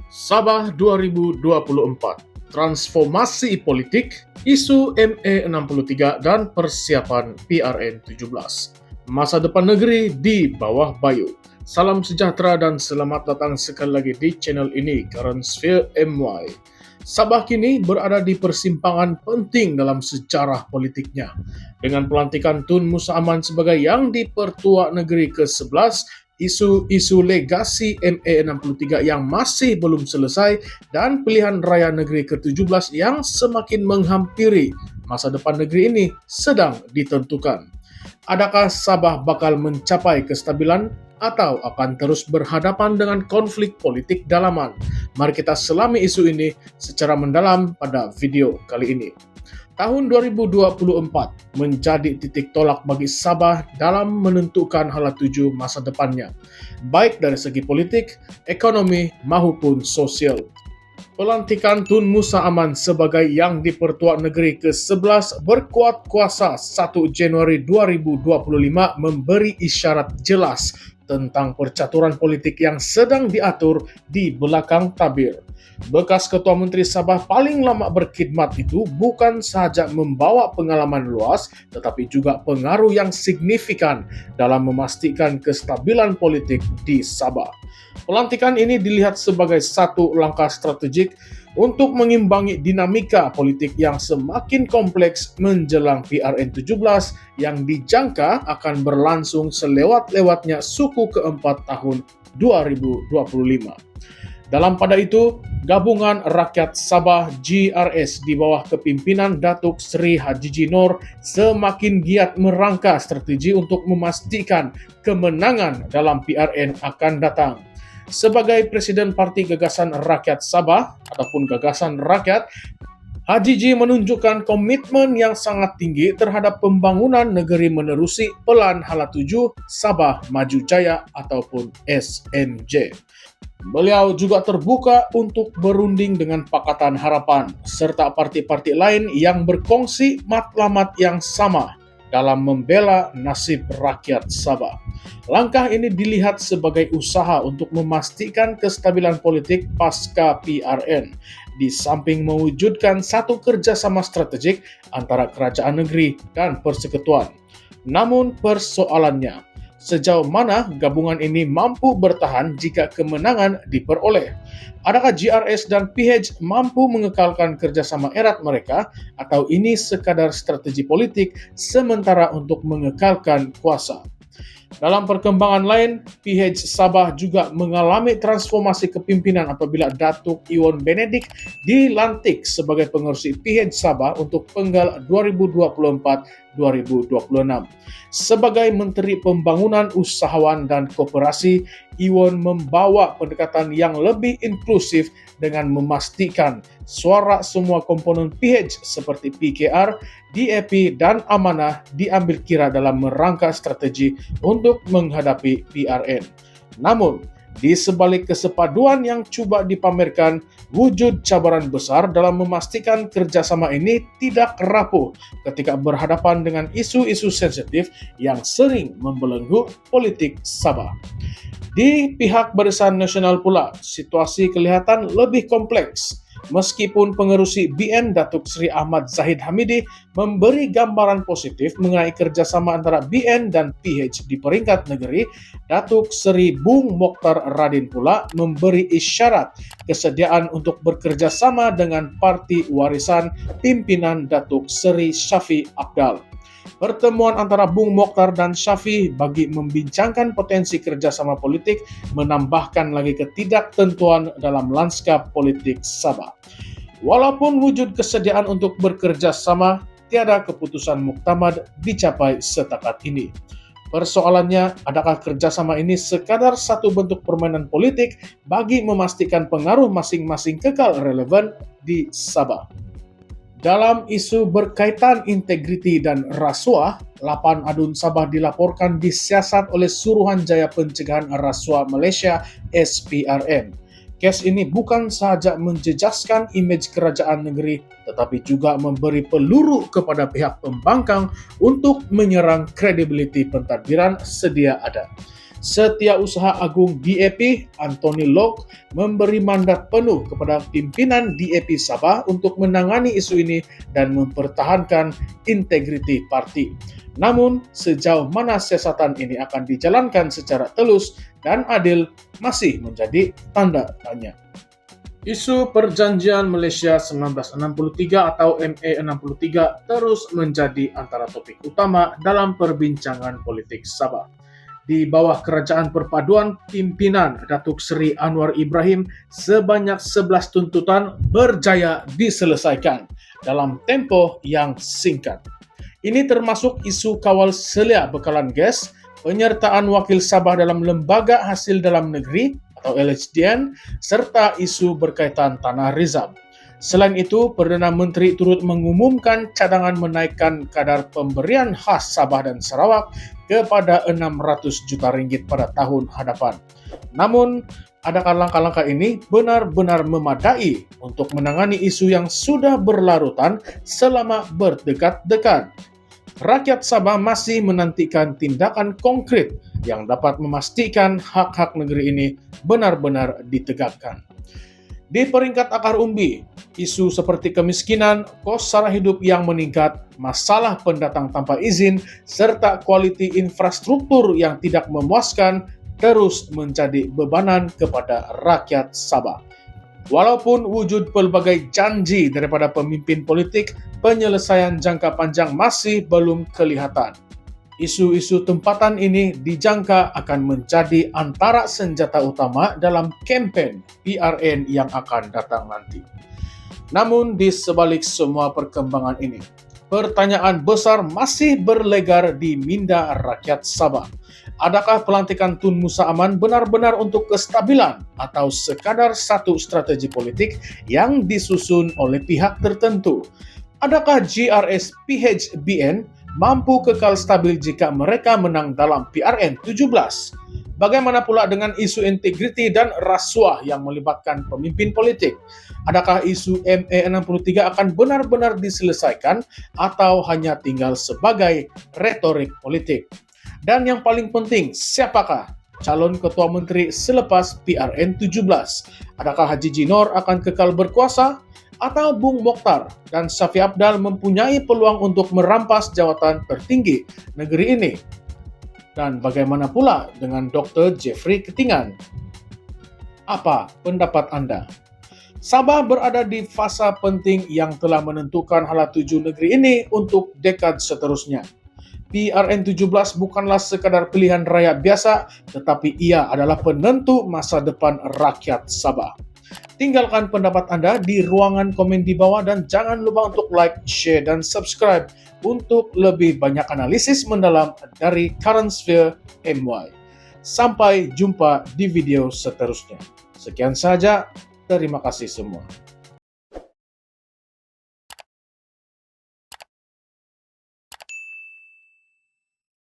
Sabah 2024, transformasi politik, isu ME63 dan persiapan PRN 17. Masa depan negeri di bawah Bayu. Salam sejahtera dan selamat datang sekali lagi di channel ini, Current Sphere MY. Sabah kini berada di persimpangan penting dalam sejarah politiknya. Dengan pelantikan Tun Musa Aman sebagai Yang di-Pertua Negeri ke-11, isu-isu legasi ME63 yang masih belum selesai, dan pilihan raya negeri ke-17 yang semakin menghampiri, masa depan negeri ini sedang ditentukan. Adakah Sabah bakal mencapai kestabilan atau akan terus berhadapan dengan konflik politik dalaman? Mari kita selami isu ini secara mendalam pada video kali ini. Tahun 2024 menjadi titik tolak bagi Sabah dalam menentukan hala tuju masa depannya, baik dari segi politik, ekonomi, maupun sosial. Pelantikan Tun Musa Aman sebagai Yang di-Pertua Negeri ke-11 berkuat kuasa 1 Januari 2025 memberi isyarat jelas tentang percaturan politik yang sedang diatur di belakang tabir. Bekas Ketua Menteri Sabah paling lama berkhidmat itu bukan sahaja membawa pengalaman luas, tetapi juga pengaruh yang signifikan dalam memastikan kestabilan politik di Sabah. Pelantikan ini dilihat sebagai satu langkah strategik untuk mengimbangi dinamika politik yang semakin kompleks menjelang PRN 17 yang dijangka akan berlangsung selewat-lewatnya suku keempat tahun 2025. Dalam pada itu, Gabungan Rakyat Sabah GRS di bawah kepimpinan Datuk Seri Hajiji Noor semakin giat merangka strategi untuk memastikan kemenangan dalam PRN akan datang. Sebagai Presiden Parti Gagasan Rakyat Sabah ataupun Gagasan Rakyat, Hajiji menunjukkan komitmen yang sangat tinggi terhadap pembangunan negeri menerusi Pelan Hala Tuju Sabah Maju Jaya ataupun SMJ. Beliau juga terbuka untuk berunding dengan Pakatan Harapan serta parti-parti lain yang berkongsi matlamat yang sama dalam membela nasib rakyat Sabah. Langkah ini dilihat sebagai usaha untuk memastikan kestabilan politik pasca PRN, di samping mewujudkan satu kerjasama strategik antara kerajaan negeri dan persekutuan. Namun persoalannya, sejauh mana gabungan ini mampu bertahan jika kemenangan diperoleh? Adakah GRS dan PH mampu mengekalkan kerjasama erat mereka, atau ini sekadar strategi politik sementara untuk mengekalkan kuasa? Dalam perkembangan lain, PH Sabah juga mengalami transformasi kepimpinan apabila Datuk Iwan Benedik dilantik sebagai pengerusi PH Sabah untuk penggal 2024-2026. Sebagai Menteri Pembangunan Usahawan dan Koperasi, Iwan membawa pendekatan yang lebih inklusif dengan memastikan suara semua komponen PH seperti PKR, DAP, dan Amanah diambil kira dalam merangka strategi untuk menghadapi PRN. Namun, di sebalik kesepaduan yang coba dipamerkan, wujud cabaran besar dalam memastikan kerjasama ini tidak rapuh ketika berhadapan dengan isu-isu sensitif yang sering membelenggu politik Sabah. Di pihak Barisan Nasional pula, situasi kelihatan lebih kompleks. Meskipun pengerusi BN Datuk Seri Ahmad Zahid Hamidi memberi gambaran positif mengenai kerjasama antara BN dan PH di peringkat negeri, Datuk Seri Bung Mokhtar Radin pula memberi isyarat kesediaan untuk bekerjasama dengan parti warisan pimpinan Datuk Seri Shafie Apdal. Pertemuan antara Bung Mokhtar dan Shafie bagi membincangkan potensi kerjasama politik menambahkan lagi ketidaktentuan dalam lanskap politik Sabah. Walaupun wujud kesediaan untuk bekerja sama, tiada keputusan muktamad dicapai setakat ini. Persoalannya, adakah kerjasama ini sekadar satu bentuk permainan politik bagi memastikan pengaruh masing-masing kekal relevan di Sabah? Dalam isu berkaitan integriti dan rasuah, 8 adun Sabah dilaporkan disiasat oleh Suruhanjaya Pencegahan Rasuah Malaysia SPRM. Kes ini bukan sahaja menjejaskan imej kerajaan negeri, tetapi juga memberi peluru kepada pihak pembangkang untuk menyerang kredibiliti pentadbiran sedia ada. Setiausaha Agung DAP, Anthony Locke, memberi mandat penuh kepada pimpinan DAP Sabah untuk menangani isu ini dan mempertahankan integriti parti. Namun, sejauh mana siasatan ini akan dijalankan secara telus dan adil masih menjadi tanda tanya. Isu Perjanjian Malaysia 1963 atau MA63 terus menjadi antara topik utama dalam perbincangan politik Sabah. Di bawah kerajaan perpaduan pimpinan Datuk Seri Anwar Ibrahim, sebanyak 11 tuntutan berjaya diselesaikan dalam tempoh yang singkat. Ini termasuk isu kawal selia bekalan gas, penyertaan wakil Sabah dalam lembaga hasil dalam negeri atau LHDN, serta isu berkaitan tanah rizab. Selain itu, Perdana Menteri turut mengumumkan cadangan menaikkan kadar pemberian khas Sabah dan Sarawak kepada 600 juta ringgit pada tahun hadapan. Namun, adakah langkah-langkah ini benar-benar memadai untuk menangani isu yang sudah berlarutan selama berdekat-dekat? Rakyat Sabah masih menantikan tindakan konkret yang dapat memastikan hak-hak negeri ini benar-benar ditegakkan. Di peringkat akar umbi, isu seperti kemiskinan, kos sara hidup yang meningkat, masalah pendatang tanpa izin, serta kualiti infrastruktur yang tidak memuaskan terus menjadi bebanan kepada rakyat Sabah. Walaupun wujud pelbagai janji daripada pemimpin politik, penyelesaian jangka panjang masih belum kelihatan. Isu-isu tempatan ini dijangka akan menjadi antara senjata utama dalam kempen PRN yang akan datang nanti. Namun di sebalik semua perkembangan ini, pertanyaan besar masih berlegar di minda rakyat Sabah. Adakah pelantikan Tun Musa Aman benar-benar untuk kestabilan atau sekadar satu strategi politik yang disusun oleh pihak tertentu? Adakah GRS PHBN mampu kekal stabil jika mereka menang dalam PRN 17? Bagaimana pula dengan isu integriti dan rasuah yang melibatkan pemimpin politik? Adakah isu MA63 akan benar-benar diselesaikan atau hanya tinggal sebagai retorik politik? Dan yang paling penting, siapakah calon ketua menteri selepas PRN 17? Adakah Haji Jinor akan kekal berkuasa? Atau Bung Mokhtar dan Syafi Abdal mempunyai peluang untuk merampas jawatan tertinggi negeri ini? Dan bagaimana pula dengan Dr. Jeffrey Ketingan? Apa pendapat Anda? Sabah berada di fasa penting yang telah menentukan hala tuju negeri ini untuk dekad seterusnya. PRN 17 bukanlah sekadar pilihan raya biasa, tetapi ia adalah penentu masa depan rakyat Sabah. Tinggalkan pendapat Anda di ruangan komen di bawah dan jangan lupa untuk like, share, dan subscribe untuk lebih banyak analisis mendalam dari Current Sphere MY. Sampai jumpa di video seterusnya. Sekian saja, terima kasih semua.